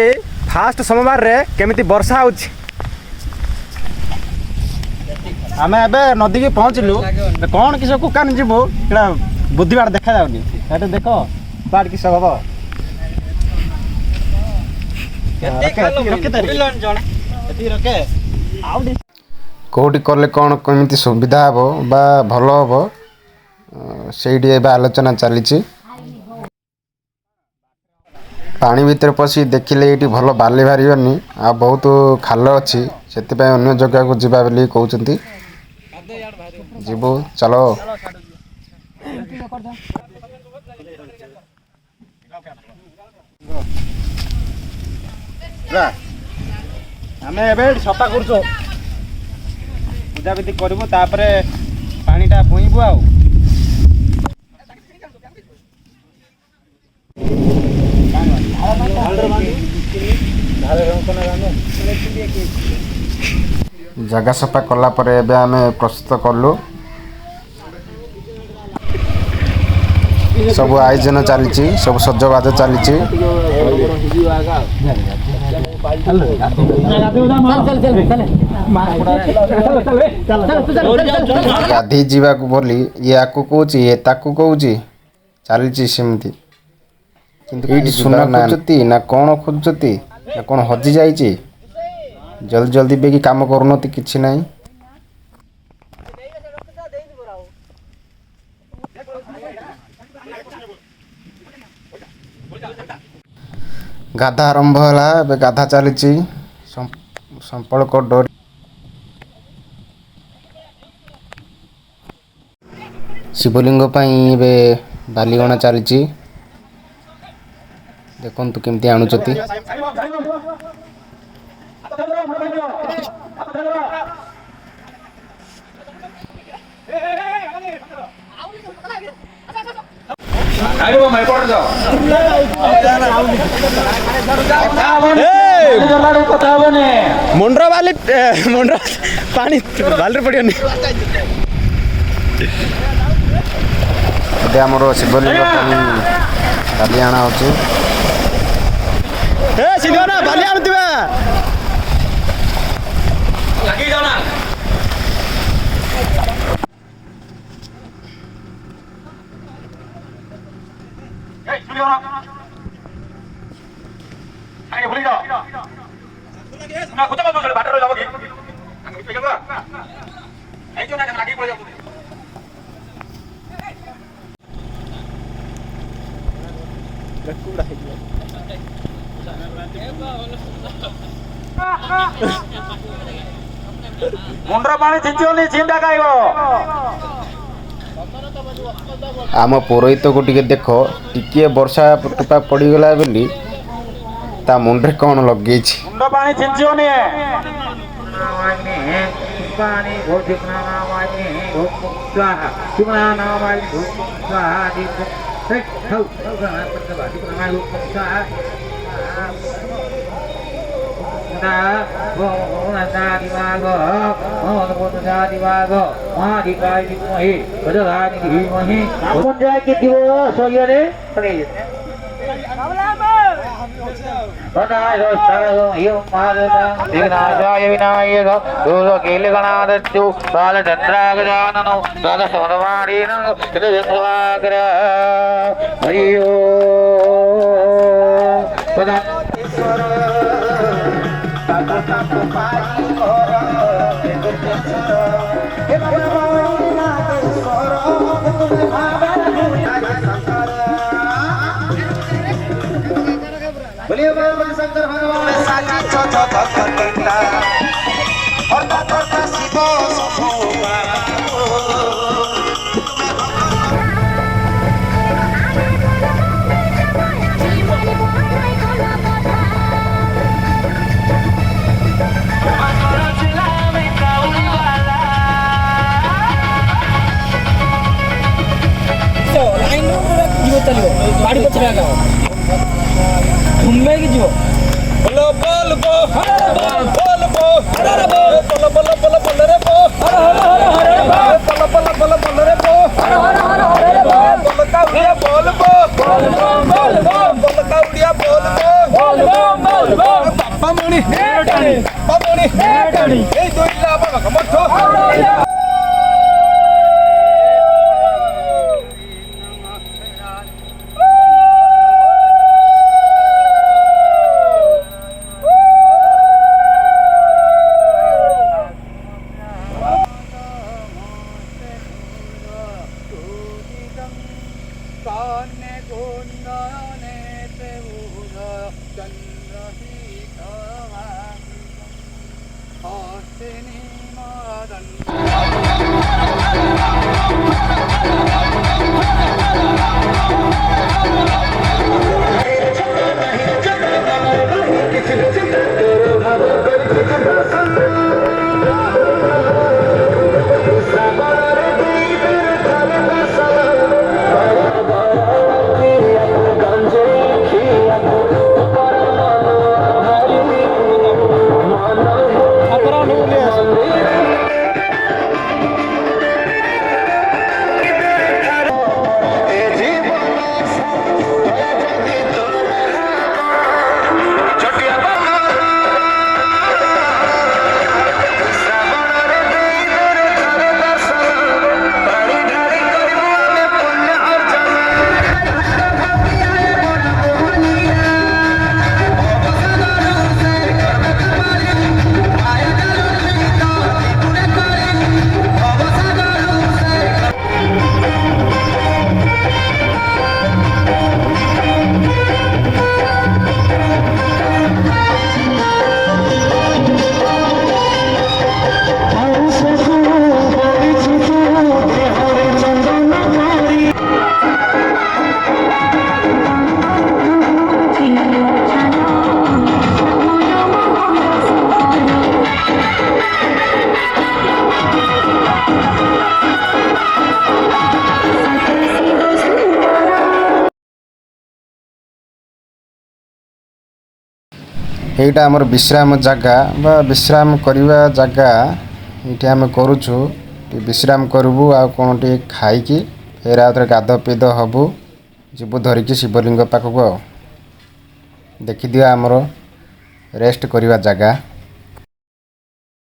Fast सोमवार रे केमिति वर्षा होछि आमे एबे नदी के पहुँचलु कौन किस कुकान जीवु एटा बुद्धि बाड़ देखा जाउनी एटा देखो बाड़ किस हबो कोठी करले कौन केमिति सुविधा हबो बा भलो हबो सेठी एबे आलोचना चली पानी भीतर पशी देखिले ये भल बाली बाहरनी आ बहुत खाल अच्छी से अन्य जगह को जीवा बोली कहते जीवु चलो आमे एबे सफा करछो पूजा विधि करबो तापरे पानीटा बुइबो आ जगह सफा कला परे एबे आमे प्रस्तुत कलु सब आयोजन चली सब सजबाज चली गाधी जीवा बोली ये आकु कहूँ ये ताकू कहूँ चली सेमती किंतु सुना खोजती ना कौन खोजती ना कौन हजि जाइए जल्दी जल्दी बेगी काम करूनती किछि नहीं गाधा आरंभ है गाधा चली संपर्क डोरी शिवलिंग पे बालीगणा चली देखु केमती आणुचती मुंड्रा वाली मुंड्रा पानी बालरे पड़ियोनी आमर शिवलिंग बाली आना हो बाली आणुथिबा मुंड्रा पानी छिंचोनी चिंता काइबो आम पुरोहित को टिके देख टिके वर्षा टुपा पड़गला बोली ता मुंडे कौन लगे मुंडा पानी छिंचोनी गाड़ी पछरे आगा घुमे की जीव बोलो बोल बो बोल बो हरा बो बोलो बोलो এইটা আমার বিশ্রাম জায়গা বা বিশ্রাম করিবা জায়গা এটি আমি করুছু বিশ্রাম করবু আর কোন টিকে খাইকি ফের আউথরে গাধ পিধ হবু ଯିବୁ ଧରିକି ଶିବଲିଙ୍ଗ ପାଖକୁ ଆଉ ଦେଖିଦିଅ ଆମର ରେଷ୍ଟ କରିବା ଜାଗା।